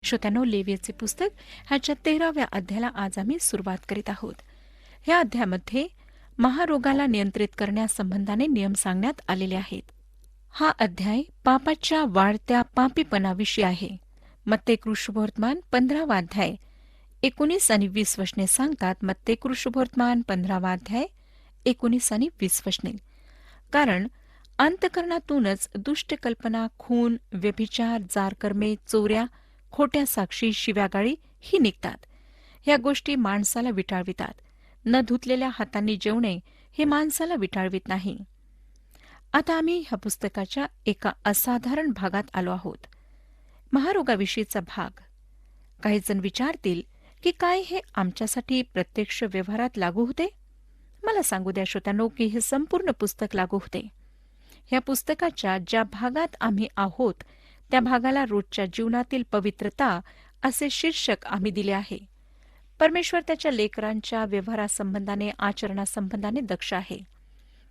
श्रोत्यांनो, लेवियचे पुस्तक ह्याच्या 13व्या अध्यायाला आज आम्ही सुरुवात करीत आहोत. या अध्यायामध्ये महारोगाला नियंत्रित करण्यासंबंधाने नियम सांगण्यात आलेले आहेत. हा अध्याय पापाच्या वाढत्या पापीपणाविषयी आहे. मत्तेय शुभवर्तमान 15वा अध्याय 19 आणि 20 वचने सांगतात. मत्तेय शुभवर्तमान 15वा अध्याय 19 आणि 20 वचने. कारण अंतःकरणातूनच दुष्ट कल्पना, खून, व्यभिचार, जारकर्मे, चोऱ्या, खोट्या साक्षी, शिव्यागाळी ही निघतात. ह्या गोष्टी माणसाला विटाळवितात. न धुतलेल्या हातांनी जेवणे हे माणसाला विटाळवित नाही. आता आम्ही ह्या पुस्तकाच्या एका असाधारण भागात आलो आहोत. महारोगाविषयीचा भाग. काही जण विचारतील की काय हे आमच्यासाठी प्रत्यक्ष व्यवहारात लागू होते? मला सांगू द्या श्रोत्यांनो की हे संपूर्ण पुस्तक लागू होते. ह्या पुस्तकाच्या ज्या भागात आम्ही आहोत त्या भागाला रोजच्या जीवनातील पवित्रता असे शीर्षक आम्ही दिले आहे. परमेश्वर त्याच्या लेकरांच्या व्यवहारासंबंधाने, आचरणासंबंधाने दक्ष आहे.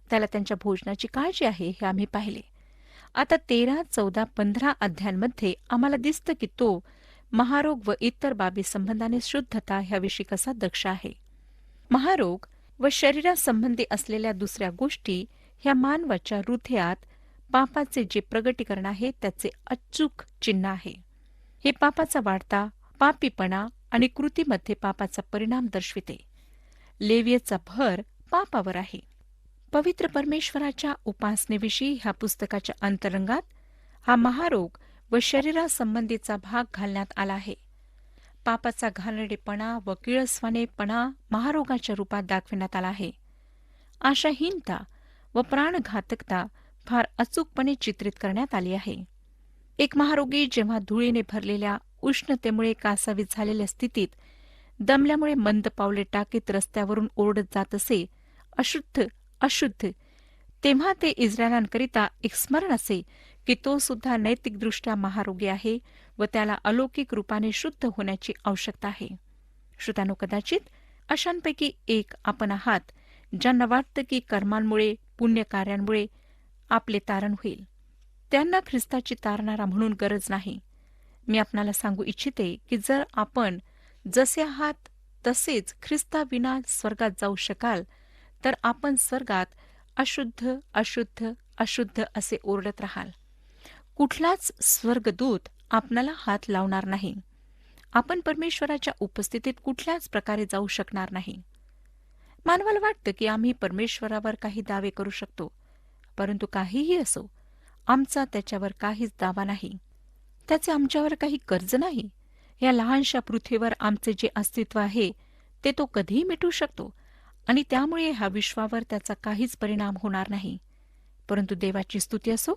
त्याला त्यांच्या भोजनाची काळजी आहे हे आम्ही पाहिले. आता 13, 14, 15 अध्यायांमध्ये आम्हाला दिसतं की तो महारोग व इतर बाबी संबंधाने शुद्धता ह्याविषयी कसा दक्ष आहे. महारोग व शरीरासंबंधी असलेल्या दुसऱ्या गोष्टी ह्या मानवाच्या हृदयात पापाचे जे प्रगटीकरण आहे त्याचे अचूक चिन्ह आहे. हे पापाचा वाढता पापीपणा आणि कृतीमध्ये पापाचा परिणाम दर्शविते. लेवियचा भर पापावर आहे. पवित्र परमेश्वराच्या उपासनेविषयी ह्या पुस्तकाच्या अंतरंगात हा महारोग व शरीरासंबंधीचा भाग घालण्यात आला आहे. पापाचा घाणेरडेपणा व किळसवाणेपणा महारोगाच्या रूपात दाखविण्यात आला आहे. आशाहीनता व प्राणघातकता फार अचूकपणे चित्रित करण्यात आली आहे. एक महारोगी जेव्हा धुळीने भरलेल्या उष्णतेमुळे कासावीस झालेल्या स्थितीत दमल्यामुळे मंद पावले टाकीत रस्त्यावरून ओरडत जात असे, अशुद्ध अशुद्ध, तेव्हा ते इस्रायलांकरिता एक स्मरण असे की तो सुद्धा नैतिकदृष्ट्या महारोगी आहे व त्याला अलौकिक रूपाने शुद्ध होण्याची आवश्यकता आहे. श्रोत्यांनो, कदाचित अशांपैकी एक आपण आहात ज्यांना वाटतं की कर्मांमुळे, पुण्यकार्यांमुळे आपले तारण होईल. त्यांना ख्रिस्ताची तारणारा म्हणून गरज नाही. मी आपणाला सांगू इच्छिते की जर आपण जसे आहात तसेच ख्रिस्ताविना स्वर्गात जाऊ शकाल तर आपण स्वर्गात अशुद्ध अशुद्ध अशुद्ध असे ओरडत राहाल. कुठलाच स्वर्गदूत आपणाला हात लावणार नाही. आपण परमेश्वराच्या उपस्थितीत कुठल्याच प्रकारे जाऊ शकणार नाही. मानवाला वाटतं की आम्ही परमेश्वरावर काही दावे करू शकतो, परंतु काहीही असो, आमचा त्याच्यावर काहीच दावा नाही. त्याचे आमच्यावर काही कर्ज नाही. या लहानशा पृथ्वीवर आमचे जे अस्तित्व आहे ते तो कधीही मिटू शकतो आणि त्यामुळे ह्या विश्वावर त्याचा काहीच परिणाम होणार नाही. परंतु देवाची स्तुती असो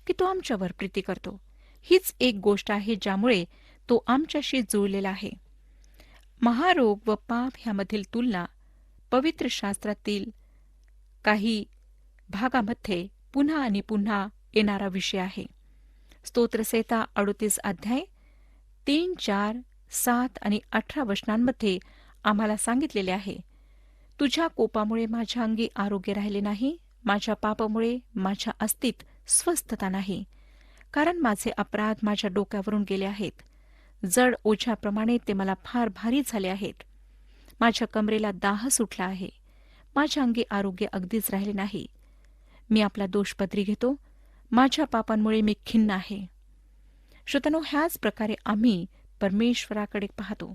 की तो आमच्यावर प्रीती करतो. हीच एक गोष्ट आहे ज्यामुळे तो आमच्याशी जुळलेला आहे. महारोग व पाप ह्यामधील तुलना पवित्र शास्त्रातील काही भागामध्ये पुन्हा आणि पुन्हा येणारा विषय आहे. स्तोत्रसंहिता 38 अध्याय 3, 4, 7 आणि 18 वचनांमध्ये आम्हाला सांगितलेले आहे, तुझ्या कोपामुळे माझ्या अंगी आरोग्य राहिले नाही, माझ्या पापामुळे माझ्या अस्तित स्वस्थता नाही. कारण माझे अपराध माझ्या डोक्यावरून गेले आहेत. जड ओझ्याप्रमाणे ते मला फार भारी झाले आहेत. माझ्या कमरेला दाह सुटला आहे. माझ्या अंगी आरोग्य अगदीच राहिले नाही. मी आपला दोष पदरी घेतो. माझ्या पापांमुळे मी खिन्न आहे. श्रोत्यांनो, ह्याच प्रकारे आम्ही परमेश्वराकडे पाहतो.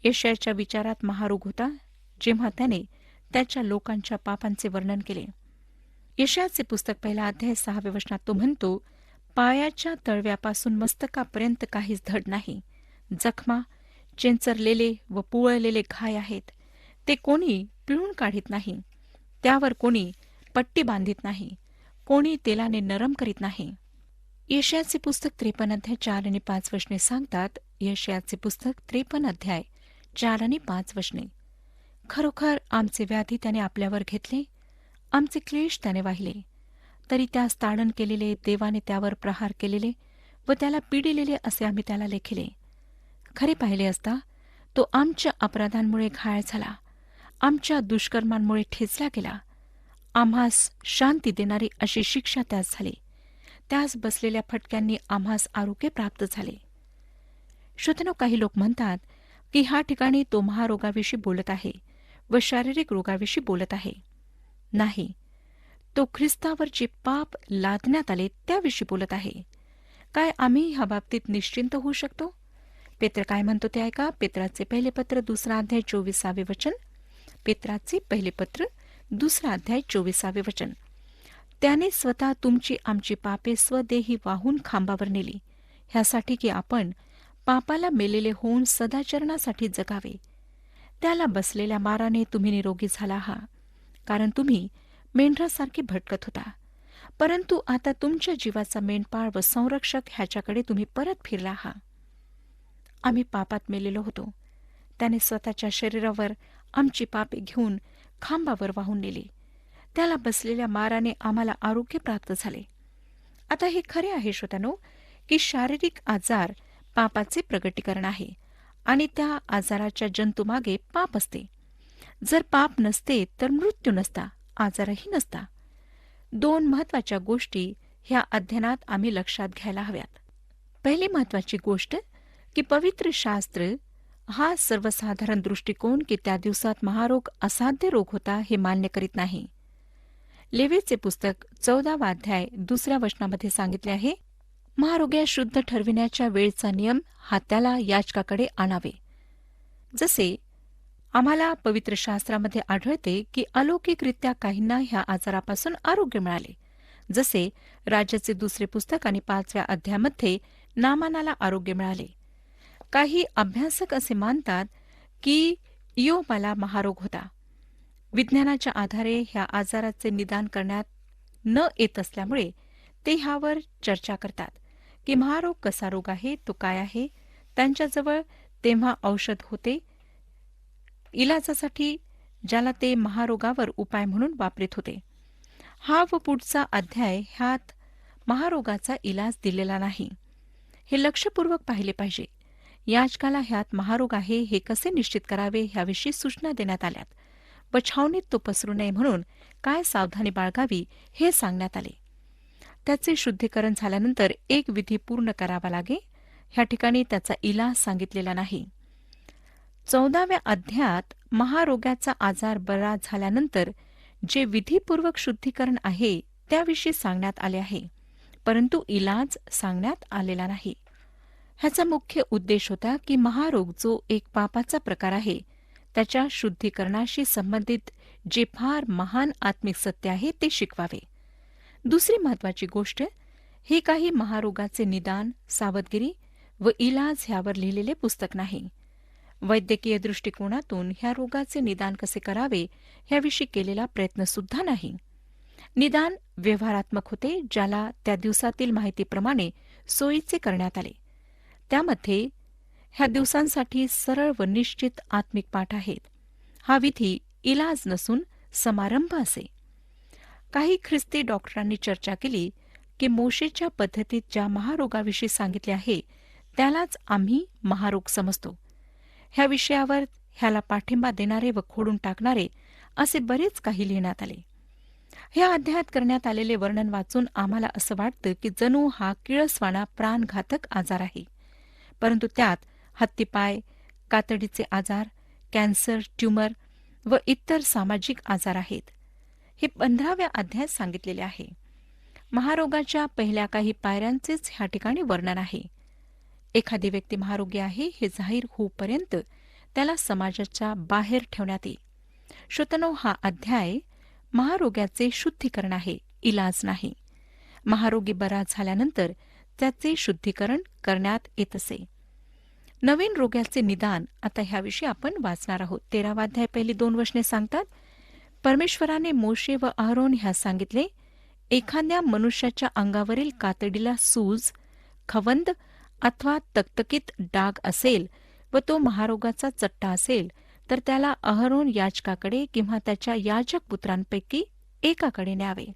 यशायाच्या विचारात महारोग होता जेव्हा त्याने त्याच्या लोकांच्या पापांचे वर्णन केले. यशायाचे पुस्तक 1 अध्याय 6 वचनात तो म्हणतो, पायाच्या तळव्यापासून मस्तकापर्यंत काहीच धड नाही. जखमा, चेंचरलेले व पुवळलेले घाय आहेत. ते कोणी पिळून काढीत नाही. त्यावर कोणी पट्टी बांधित नाही. कोणी तेलाने नरम करीत नाही. यशायाचे पुस्तक 53 अध्याय 4 आणि 5 वचने सांगतात. यशायाचे पुस्तक 53 अध्याय 4 आणि 5 वचने. खरोखर आमचे व्याधी त्याने आपल्यावर घेतले, आमचे क्लेश त्याने वाहिले. तरी त्यास ताडण केलेले, देवाने त्यावर प्रहार केलेले व त्याला पिडिलेले असे आम्ही त्याला लेखिले. खरे पाहिले असता तो आमच्या अपराधांमुळे घायल झाला, आमच्या दुष्कर्मांमुळे ठेचला गेला. आम्हास शांती देणारी अशी शिक्षा त्यास झाली. त्यास बसलेल्या फटक्यांनी आम्हास आरोग्य प्राप्त झाले. श्रोत्यांनो, काही लोक म्हणतात की ह्या ठिकाणी तो महारोगाविषयी बोलत आहे व शारीरिक रोगाविषयी बोलत आहे. नाही, तो ख्रिस्तावर जे पाप लादण्यात आले त्याविषयी बोलत आहे. काय आम्ही ह्या बाबतीत निश्चिंत होऊ शकतो? पेत्र काय म्हणतो ते ऐका. पेत्राचे पहिले पत्र 2 अध्याय 24 वचन. पेत्राचे पहिले पत्र 2 अध्याय 24 वचन. त्याने स्वतः तुमची आमची पापे स्वदेही वाहून खांबावर नेली, ह्यासाठी की आपण पापाला मेलेले होऊन सदाचरणासाठी जगावे. त्याला बसलेल्या माराने तुम्ही निरोगी झाला आहात, कारण तुम्ही मेंढरासारखे भटकत होता. परंतु आता तुमच्या जीवाचा मेंढपाळ व संरक्षक ह्याच्याकडे तुम्ही परत फिरला आहात. आम्ही पापात मेलेलो होतो. त्याने स्वतःच्या शरीरावर आमची पापे घेऊन खांबावर वाहून नेली. त्याला बसलेल्या माराने आम्हाला आरोग्य प्राप्त झाले. आता हे खरे आहे श्रोत्यानो, की शारीरिक आजार पापाचे प्रगटीकरण आहे आणि त्या आजाराच्या जंतूमागे पाप असते. जर पाप नसते तर मृत्यू नसता, आजारही नसता. 2 महत्वाच्या गोष्टी ह्या अध्ययनात आम्ही लक्षात घ्यायला हव्यात. पहिली महत्वाची गोष्ट की पवित्र शास्त्र हा सर्वसाधारण दृष्टिकोन की त्या दिवसात महारोग असाध्य रोग होता हे मान्य करीत नाही. लेवीचे पुस्तक 14 अध्याय 2 वचनामध्ये सांगितले आहे, महारोग्यास शुद्ध ठरविण्याच्या वेळचा नियम हा त्याला याजकाकडे आणावे. जसे आम्हाला पवित्र शास्त्रामध्ये आढळते की अलौकिकरित्या काहींना ह्या आजारापासून आरोग्य मिळाले. जसे राजाचे 2 पुस्तक आणि 5व्या अध्यायामध्ये नामानाला आरोग्य मिळाले. काही अभ्यासक असे मानतात की इयोबाला महारोग होता. विज्ञानाच्या आधारे ह्या आजाराचे निदान करण्यात न येत असल्यामुळे ते ह्यावर चर्चा करतात की महारोग कसा रोग आहे, तो काय आहे. त्यांच्याजवळ तेव्हा औषध होते इलाजासाठी, ज्याला ते महारोगावर उपाय म्हणून वापरीत होते. हा व पुढचा अध्याय ह्यात महारोगाचा इलाज दिलेला नाही. हे लक्षपूर्वक पाहिले पाहिजे. याजकाला ह्यात महारोग आहे हे कसे निश्चित करावे ह्याविषयी सूचना देण्यात आल्यात व छावणीत तो पसरू नये म्हणून काय सावधानी बाळगावी हे सांगण्यात आले. त्याचे शुद्धीकरण झाल्यानंतर एक विधी पूर्ण करावा लागे. ह्या ठिकाणी त्याचा इलाज सांगितलेला नाही. 14व्या अध्यायात महारोगाचा आजार बरा झाल्यानंतर जे विधीपूर्वक शुद्धीकरण आहे त्याविषयी सांगण्यात आले आहे, परंतु इलाज सांगण्यात आलेला नाही. ह्याचा मुख्य उद्देश होता की महारोग जो एक पापाचा प्रकार आहे त्याच्या शुद्धीकरणाशी संबंधित जे फार महान आत्मिक सत्य आहे ते शिकवावे. दुसरी महत्वाची गोष्ट, हे काही महारोगाचे निदान, सावधगिरी व इलाज ह्यावर लिहिलेले पुस्तक नाही. वैद्यकीय दृष्टिकोनातून ह्या रोगाचे निदान कसे करावे ह्याविषयी केलेला प्रयत्नसुद्धा नाही. निदान व्यवहारात्मक होते, ज्याला त्या दिवसातील माहितीप्रमाणे सोयीचे करण्यात आले. त्यामध्ये ह्या दिवसांसाठी सरळ व निश्चित आत्मिक पाठ आहेत. हा विधी इलाज नसून समारंभ असे. काही ख्रिस्ती डॉक्टरांनी चर्चा केली की मोशेच्या पद्धतीत ज्या महारोगाविषयी सांगितले आहे त्यालाच आम्ही महारोग समजतो. ह्या विषयावर ह्याला पाठिंबा देणारे व खोडून टाकणारे असे बरेच काही लिहिण्यात आले. ह्या अध्यायात करण्यात आलेले वर्णन वाचून आम्हाला असं वाटतं की जणू हा किळसवाणा प्राणघातक आजार आहे. परंतु त्यात हत्तीपाय, कातडीचे आजार, कॅन्सर, ट्यूमर व इतर सामाजिक आजार आहेत. हे 15व्या अध्यायात सांगितलेले आहे. महारोगाच्या पहिल्या काही पायऱ्यांचेच ह्या ठिकाणी वर्णन आहे. एखादी व्यक्ती महारोगी आहे हे जाहीर होईपर्यंत त्याला समाजाच्या बाहेर ठेवण्यात येईल. श्रोत्यांनो, हा अध्याय महारोग्याचे शुद्धीकरण आहे, इलाज नाही. महारोगी बरा झाल्यानंतर त्याचे शुद्धीकरण करण्यात येत असे. नवीन रोग्याचे निदान, आता ह्याविषयी आपण वाचणार आहोत. 13वा अध्याय पहिली 2 वचने सांगतात, परमेश्वराने मोशे व अहरोन ह्यास सांगितले, एखाद्या मनुष्याच्या अंगावरील कातडीला सूज, खवंद अथवा तकतकीत डाग असेल व तो महारोगाचा चट्टा असेल तर त्याला अहरोन याजकाकडे किंवा त्याच्या याजक पुत्रांपैकी एकाकडे न्यावे.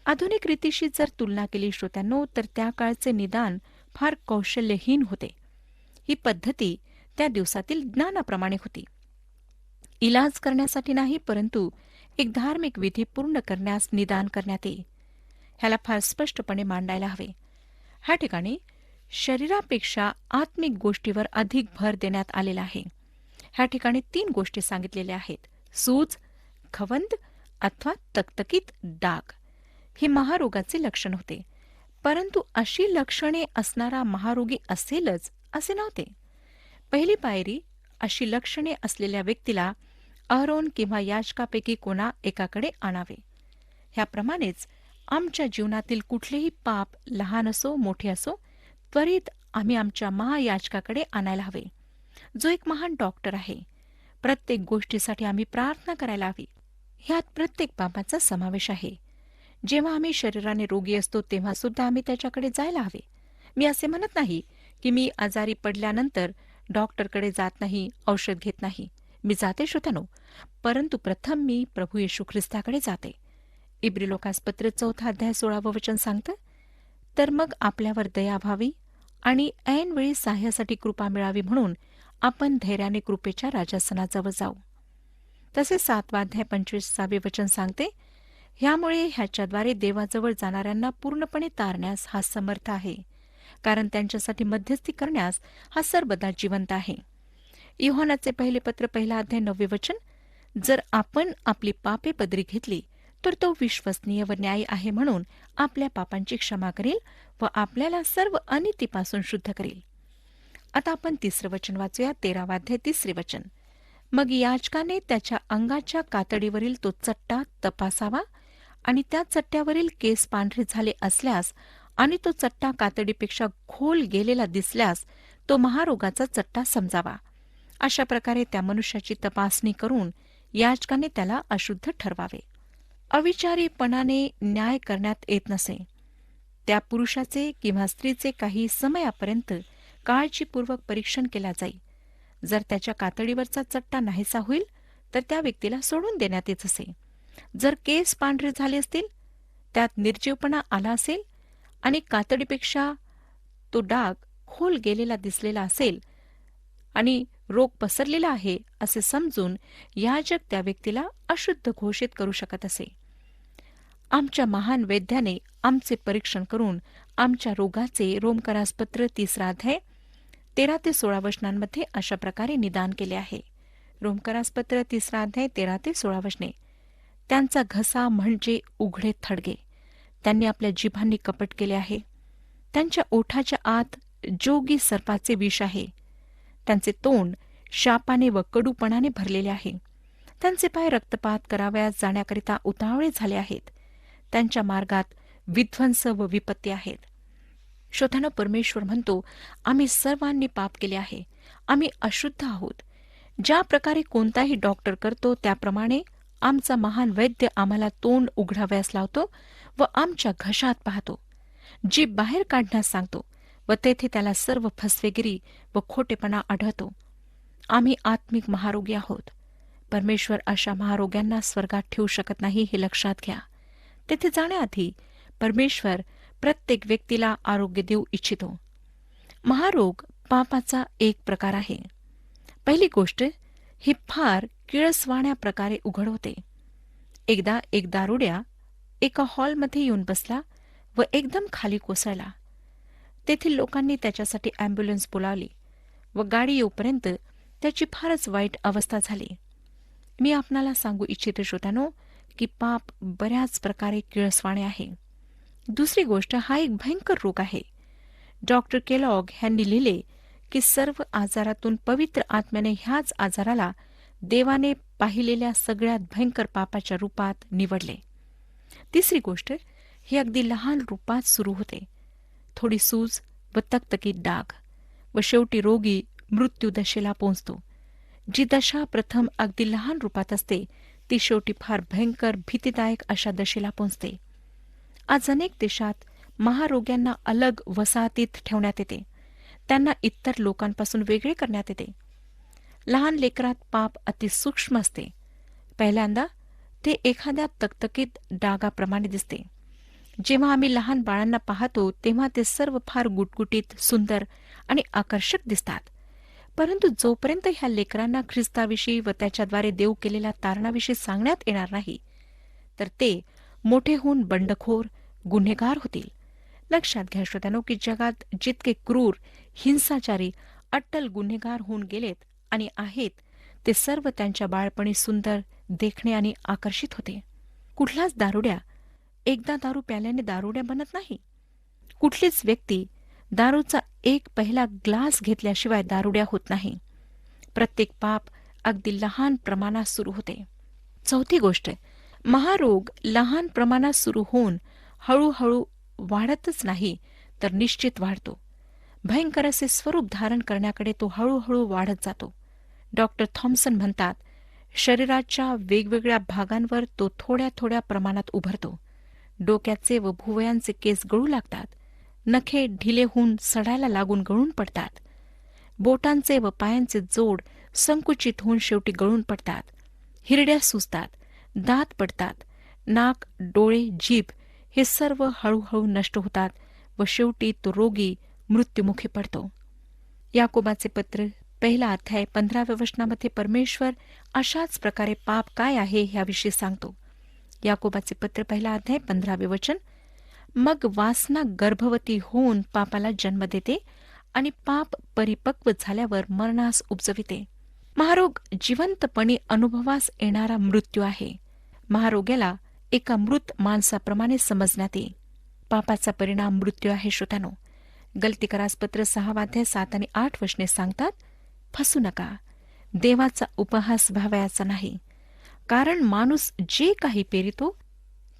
आधुनिक रीतीशी जर तुलना केली श्रोत्यांनो, तर त्या काळचे निदान फार कौशल्यहीन होते. ही पद्धती त्या दिवसातील ज्ञानाप्रमाणे होती. इलाज करण्यासाठी नाही, परंतु एक धार्मिक विधी पूर्ण करण्यास निदान करण्यात येई. ह्याला फार स्पष्टपणे मांडायला हवे. ह्या ठिकाणी शरीरापेक्षा आत्मिक गोष्टीवर अधिक भर देण्यात आलेला आहे. ह्या ठिकाणी 3 गोष्टी सांगितलेल्या आहेत: सूज, खवंद अथवा तकतकीत डाग. हे महारोगाचे लक्षण होते. परंतु अशी लक्षणे असणारा महारोगी असेलच असे नव्हते. पहिली पायरी अशी लक्षणे असलेल्या व्यक्तीला अहरोन किंवा याजकापैकी कोणा एकाकडे आणावे. ह्याप्रमाणेच आमच्या जीवनातील कुठलेही पाप, लहान असो मोठे असो, त्वरित आम्ही आमच्या महायाजकाकडे आणायला हवे, जो एक महान डॉक्टर आहे. प्रत्येक गोष्टीसाठी आम्ही प्रार्थना करायला हवी. ह्यात प्रत्येक पापाचा समावेश आहे. जेव्हा आम्ही शरीराने रोगी असतो तेव्हा सुद्धा आम्ही त्याच्याकडे जायला हवे. मी असे म्हणत नाही की मी आजारी पडल्यानंतर डॉक्टरकडे जात नाही, औषध घेत नाही. मी जाते श्रोत्यानो, परंतु प्रथम मी प्रभू येशू ख्रिस्ताकडे जाते. इब्रिलोकासपत्र 4 अध्याय 16 वचन सांगतं, तर मग आपल्यावर दया व्हावी आणि ऐनवेळी सहाय्यासाठी कृपा मिळावी म्हणून आपण धैर्याने कृपेच्या राजासनाजवळ जाऊ. तसेच 7 अध्याय 25 वचन सांगते, ह्यामुळे ह्याच्याद्वारे देवाजवळ जाणाऱ्यांना पूर्णपणे तारण्यास हा समर्थ आहे, कारण त्यांच्यासाठी मध्यस्थी करण्यास हा सर्वदा जिवंत आहे. योहानाचे पहिले पत्र 1 अध्याय 9 वचन, जर आपण आपली पापे पदरी घेतली तर तो विश्वसनीय व न्यायी आहे म्हणून आपल्या पापांची क्षमा करेल व आपल्याला सर्व अनितीपासून शुद्ध करेल. आता आपण 3 वचन वाचूया. 13 अध्याय 3 वचन, मग याजकाने त्याच्या अंगाच्या कातडीवरील तो चट्टा तपासावा आणि त्या चट्ट्यावरील केस पांढरे झाले असल्यास आणि तो चट्टा कातडीपेक्षा खोल गेलेला दिसल्यास तो महारोगाचा चट्टा समजावा. अशा प्रकारे त्या मनुष्याची तपासणी करून याजकाने त्याला अशुद्ध ठरवावे. अविचारीपणाने न्याय करण्यात येत नसे. त्या पुरुषाचे किंवा स्त्रीचे काही समयापर्यंत काळजीपूर्वक परीक्षण केल्या जाई. जर त्याच्या कातडीवरचा चट्टा नाहीसा होईल तर त्या व्यक्तीला सोडून देण्यात येत असे. जर केस पांढरे झाले असतील, त्यात निर्जीवपणा आला असेल आणि कातडीपेक्षा तो डाग खोल गेलेला दिसलेला असेल आणि रोग पसरलेला आहे असे समजून याजक त्या व्यक्तीला अशुद्ध घोषित करू शकत असे. आमच्या महान वैद्याने आमचे परीक्षण करून आमच्या रोगाचे रोमकरासपत्र 3 अध्याय 13 ते 16 वचनांमध्ये अशा प्रकारे निदान केले आहे. रोमकरासपत्र 3 अध्याय 13 ते 16 वचने, त्यांचा घसा म्हणजे उघडे थडगे, त्यांनी आपल्या जिभांनी कपट केले आहे. त्यांच्या ओठाच्या आत जोगी सर्पाचे विष आहे. त्यांचे तोंड शापाने व कडूपणाने भरलेले आहे. त्यांचे पाय रक्तपात करावयास जाण्याकरिता उतावळे झाले आहेत. त्यांच्या मार्गात विध्वंस व विपत्ती आहेत. श्रोत्यानो, परमेश्वर म्हणतो, आम्ही सर्वांनी पाप केले आहे, आम्ही अशुद्ध आहोत. ज्या प्रकारे कोणताही डॉक्टर करतो त्याप्रमाणे आमचा महान वैद्य आम्हाला तोंड उघडावयास लावतो व आमच्या घशात पाहतो, जीभ बाहेर काढण्यास सांगतो व तेथे त्याला सर्व फसवेगिरी व खोटेपणा आढळतो. आम्ही आत्मिक महारोगी आहोत. परमेश्वर अशा महारोग्यांना स्वर्गात ठेवू शकत नाही, हे लक्षात घ्या. तेथे जाण्याआधी परमेश्वर प्रत्येक व्यक्तीला आरोग्य देऊ इच्छितो. महारोग पापाचा एक प्रकार आहे. पहिली गोष्ट, ही फार किळसवाण्या प्रकारे उघड होते. एकदा एक दारुड्या एका हॉलमध्ये येऊन बसला व एकदम खाली कोसळला. तेथील लोकांनी त्याच्यासाठी अँब्युलन्स बोलावली व गाडी येऊपर्यंत त्याची फारच वाईट अवस्था झाली. मी आपणाला सांगू इच्छिते श्रोत्यानो, की पाप बऱ्याच प्रकारे किळसवाणे आहे. दुसरी गोष्ट, हा एक भयंकर रोग आहे. डॉक्टर केलॉग यांनी लिहिले की सर्व आजारातून पवित्र आत्म्याने ह्याच आजाराला देवाने पाहिलेल्या सगळ्यात भयंकर पापाच्या रूपात निवडले. तिसरी गोष्ट, ही अगदी लहान रूपात सुरू होते. थोडी सूज व तकतकीत डाग व शेवटी रोगी मृत्यूदशेला पोहोचतो. जी दशा प्रथम अगदी लहान रूपात असते ती शेवटी फार भयंकर भीतीदायक अशा दशेला पोहोचते. आज अनेक देशात महारोग्यांना अलग वसाहतीत ठेवण्यात येते. त्यांना इतर लोकांपासून वेगळे करण्यात येते. लहान लेकरात पाप अतिसूक्ष्म असते. पहिल्यांदा ते एखाद्या तकतकीत डागाप्रमाणे दिसते. जेव्हा आम्ही लहान बाळांना पाहतो तेव्हा ते सर्व फार गुटगुटीत, सुंदर आणि आकर्षक दिसतात. परंतु जोपर्यंत ह्या लेकरांना ख्रिस्ताविषयी व त्याच्याद्वारे देव केलेल्या तारणाविषयी सांगण्यात येणार नाही तर ते मोठे होऊन बंडखोर, गुन्हेगार होतील. लक्षात घ्या श्रोत्यानो की जगात जितके क्रूर, हिंसाचारी, अट्टल गुन्हेगार होऊन गेलेत आणि आहेत, ते सर्व त्यांच्या बाळपणी सुंदर, देखणे आणि आकर्षित होते. कुठलाच दारुड्या एकदा दारू प्याल्याने दारुड्या बनत नाही. कुठलीच व्यक्ती दारूचा एक पहिला ग्लास घेतल्याशिवाय दारुड्या होत नाही. प्रत्येक पाप अगदी लहान प्रमाणात सुरू होते. चौथी गोष्ट, महारोग लहान प्रमाणात सुरू होऊन हळूहळू वाढतच नाही तर निश्चित वाढतो. भयंकर असे स्वरूप धारण करण्याकडे तो हळूहळू वाढत जातो. डॉक्टर थॉम्सन म्हणतात, शरीराच्या वेगवेगळ्या भागांवर तो थोड्या थोड्या प्रमाणात उभरतो. डोक्याचे व भुवयांचे केस गळू लागतात. नखे ढिले होऊन सडायला लागून गळून पडतात. बोटांचे व पायांचे जोड संकुचित होऊन शेवटी गळून पडतात. हिरड्या सुजतात, दात पडतात. नाक, डोळे, जीभ हे सर्व हळूहळू नष्ट होतात व शेवटी तो रोगी मृत्युमुखी पडतो. याकोबाचे पत्र 1 अध्याय 15व्या वचनामध्ये परमेश्वर अशाच प्रकारे पाप काय आहे ह्याविषयी सांगतो. याकोबाचे पत्र 1 अध्याय 15वे वचन, मग वासना गर्भवती होऊन पापाला जन्म देते आणि पाप परिपक्व झाल्यावर मरणास उपजविते. महारोग जिवंतपणे अनुभवास येणारा मृत्यू आहे. महारोग्याला एका मृत माणसाप्रमाणे समजण्यात येईल. पापाचा परिणाम मृत्यू आहे श्रोत्यानो. गलतीकारास पत्र 6 अध्याय 7 आणि 8 वचने सांगतात, फसू नका, देवाचा उपहास व्हावयाचा नाही. कारण माणूस जे काही पेरितो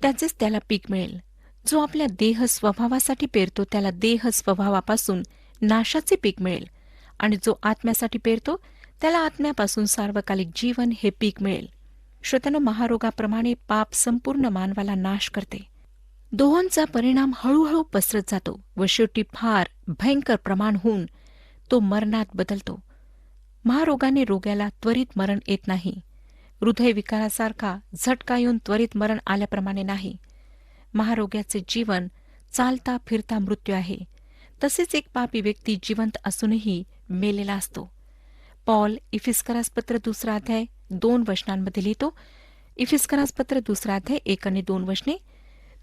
त्याचेच त्याला पीक मिळेल. जो आपल्या देह स्वभावासाठी पेरतो त्याला देह स्वभावापासून नाशाचे पीक मिळेल, आणि जो आत्म्यासाठी पेरतो त्याला आत्म्यापासून सार्वकालिक जीवन हे पीक मिळेल. श्रोत्यानो, महारोगाप्रमाणे पाप संपूर्ण मानवाला नाश करते. दोहोंचा परिणाम हळूहळू पसरत जातो व शेवटी फार भयंकर प्रमाण होऊन तो मरणात बदलतो. महारोगाने रोग्याला त्वरित मरण येत नाही. हृदयविकारासारखा झटका येऊन त्वरित मरण आल्याप्रमाणे नाही. महारोग्याचे जीवन चालता फिरता मृत्यू आहे. तसेच एक पापी व्यक्ती जिवंत असूनही मेलेला असतो. पॉल इफिस्करास पत्र 2 अध्याय 2 वचनांमध्ये लिहितो, इफिस्करास पत्र 2 अध्याय 1 आणि 2 वचने,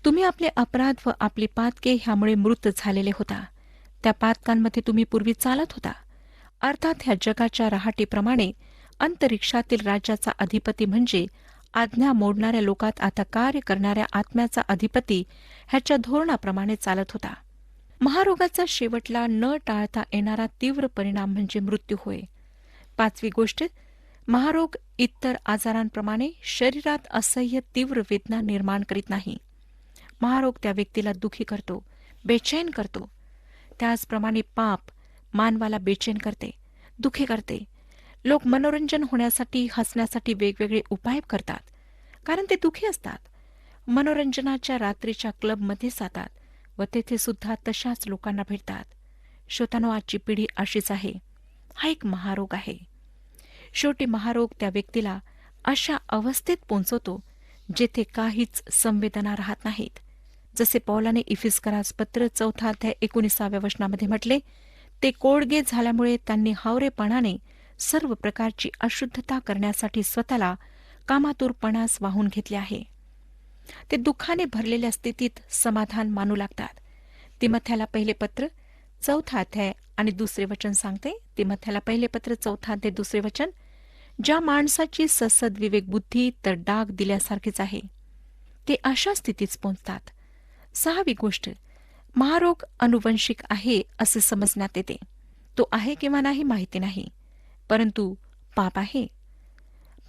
तुम्ही आपले अपराध व आपली पातके ह्यामुळे मृत झालेले होता. त्या पातकांमध्ये तुम्ही पूर्वी चालत होता. अर्थात ह्या जगाच्या रहाटीप्रमाणे अंतरिक्षातील राज्याचा अधिपती म्हणजे आज्ञा मोडणाऱ्या लोकात आता कार्य करणाऱ्या आत्म्याचा अधिपती ह्याच्या धोरणाप्रमाणे चालत होता. महारोगाचा शेवटला न टाळता येणारा तीव्र परिणाम म्हणजे मृत्यू होय. 5वी गोष्ट, महारोग इतर आजारांप्रमाणे शरीरात असह्य तीव्र वेदना निर्माण करीत नाही. महारोग त्या व्यक्तीला दुःखी करतो, बेचैन करतो. त्याचप्रमाणे पाप मानवाला बेचैन करते, दुःखी करते. लोक मनोरंजन होण्यासाठी, हसण्यासाठी वेगवेगळे उपाय करतात, कारण ते दुःखी असतात. मनोरंजनाच्या रात्रीच्या क्लबमध्ये जातात व तेथे सुद्धा तशाच लोकांना भेटतात. श्रोतांनो, आजची पिढी अशीच आहे. हा एक महारोग आहे. शेवटी महारोग त्या व्यक्तीला अशा अवस्थेत पोहोचवतो जेथे काहीच संवेदना राहत नाहीत. जसे पौलाने इफिस्करास पत्र 4 अध्याय 19व्या वचनामध्ये म्हटले, ते कोडगे झाल्यामुळे त्यांनी हावरेपणाने सर्व प्रकारची अशुद्धता करण्यासाठी स्वतःला कामातुरपणास वाहून घेतले आहे. ते दुःखाने भरलेल्या स्थितीत समाधान मानू लागतात. तिमथ्याला पहिले पत्र 4 अध्याय आणि 2 वचन सांगते. तिमथ्याला पहिले पत्र 4 अध्याय 2 वचन, ज्या माणसाची ससद विवेक बुद्धी तर डाग दिल्यासारखीच आहे, ते अशा स्थितीत पोहोचतात. 6वी गोष्ट, महारोग अनुवंशिक आहे असे समजण्यात येते. तो आहे किंवा नाही माहिती नाही, परंतु पाप आहे.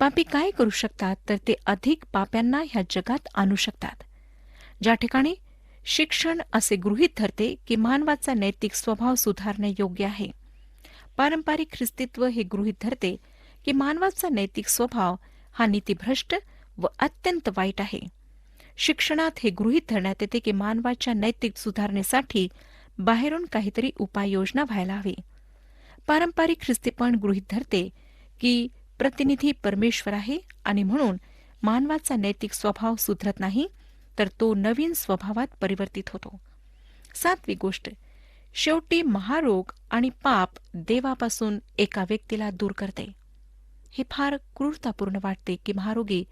पापी काय करू शकतात तर ते अधिक पाप्यांना ह्या जगात आणू शकतात. ज्या ठिकाणी शिक्षण असे गृहीत धरते की मानवाचा नैतिक स्वभाव सुधारणे योग्य आहे, पारंपरिक ख्रिस्तीत्व हे गृहीत धरते की मानवाचा नैतिक स्वभाव हा नीतिभ्रष्ट व अत्यंत वाईट आहे. शिक्षणात हे गृहीत धरण्यात येते की मानवाच्या नैतिक सुधारणेसाठी बाहेरून काहीतरी उपाययोजना व्हायला हवी. पारंपरिक ख्रिस्तीपण गृहीत धरते की प्रतिनिधी परमेश्वर आहे आणि म्हणून मानवाचा नैतिक स्वभाव सुधरत नाही, तर तो नवीन स्वभावात परिवर्तित होतो. 7वी गोष्ट, शेवटी महारोग आणि पाप देवापासून एका व्यक्तीला दूर करते. हे फार क्रूरतापूर्ण वाटते की महारोगी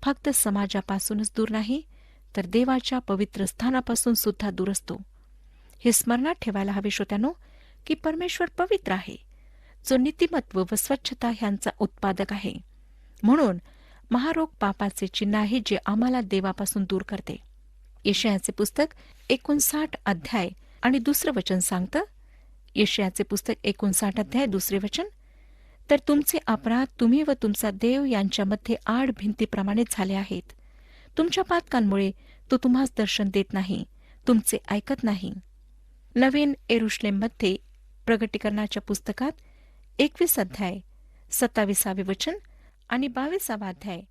फक्त समाजापासूनच दूर नाही, तर देवाच्या पवित्र स्थानापासून सुद्धा दूर असतो. हे स्मरणात ठेवायला हवे श्रोत्यानो की परमेश्वर पवित्र आहे, जो नीतिमत्व व स्वच्छता ह्यांचा उत्पादक आहे. म्हणून महारोग पापाचे चिन्ह आहे जे आम्हाला देवापासून दूर करते. यशायाचे पुस्तक 59 अध्याय आणि 2 वचन सांगतं. यशायाचे पुस्तक 59 अध्याय 2 वचन, तर तुमचे अपराध तुम्ही व तुमचा देव यांच्यामध्ये आड भिंतीप्रमाणे झाले आहेत. तुमच्या पातकांमुळे तो तुम्हास दर्शन देत नाही, तुमचे ऐकत नाही. नवीन येरुशलेममध्ये प्रगटीकरणाच्या पुस्तकात 21 अध्याय 27 वचन आणि 22 अध्याय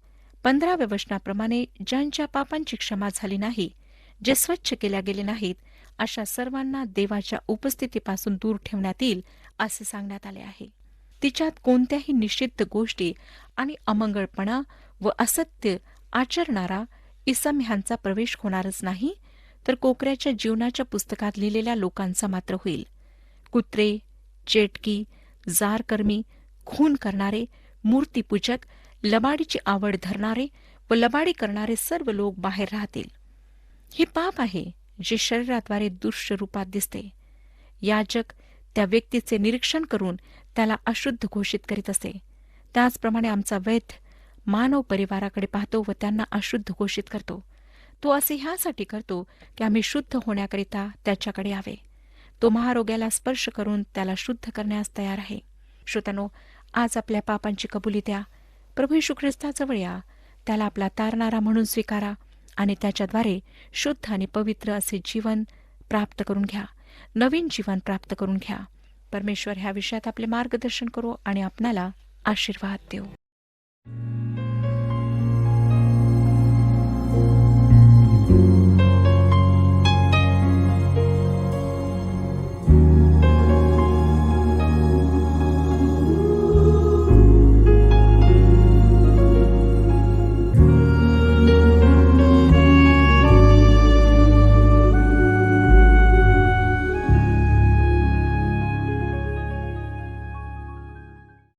15 वचनाप्रमाणे ज्यांच्या पापांची क्षमा झाली नाही, जे स्वच्छ केल्या गेले नाहीत, अशा सर्वांना देवाच्या उपस्थितीपासून दूर ठेवण्यात येईल असे सांगण्यात आले आहे. तिच्यात कोणत्याही निषिद्ध गोष्टी आणि अमंगळपणा व असत्य आचरणारा इसम ह्यांचा प्रवेश होणारच नाही, तर कोकऱ्याच्या जीवनाच्या पुस्तकात लिहिलेल्या लोकांचा मात्र होईल. कुत्रे, चेटकी, जारकर्मी, खून करणारे, मूर्तीपूजक, लबाडीची आवड धरणारे व लबाडी करणारे सर्व लोक बाहेर राहतील. हे पाप आहे जे शरीराद्वारे दुष्ट रूपात दिसते. याजक त्या व्यक्तीचे निरीक्षण करून त्याला अशुद्ध घोषित करीत असे. त्याचप्रमाणे आमचा वैद्य मानव परिवाराकडे पाहतो व त्यांना अशुद्ध घोषित करतो. तो असे ह्यासाठी करतो की आम्ही शुद्ध होण्याकरिता त्याच्याकडे यावे. तो महारोग्याला स्पर्श करून त्याला शुद्ध करण्यास तयार आहे. श्रोत्यानो, आज आपल्या पापांची कबुली द्या. प्रभू येशू ख्रिस्ताजवळ या, त्याला आपला तारणारा म्हणून स्वीकारा आणि त्याच्याद्वारे शुद्ध आणि पवित्र असे जीवन प्राप्त करून घ्या. नवीन जीवन प्राप्त करून घ्या. परमेश्वर ह्या विषयात आपले मार्गदर्शन करो आणि आपणाला आशीर्वाद देऊ.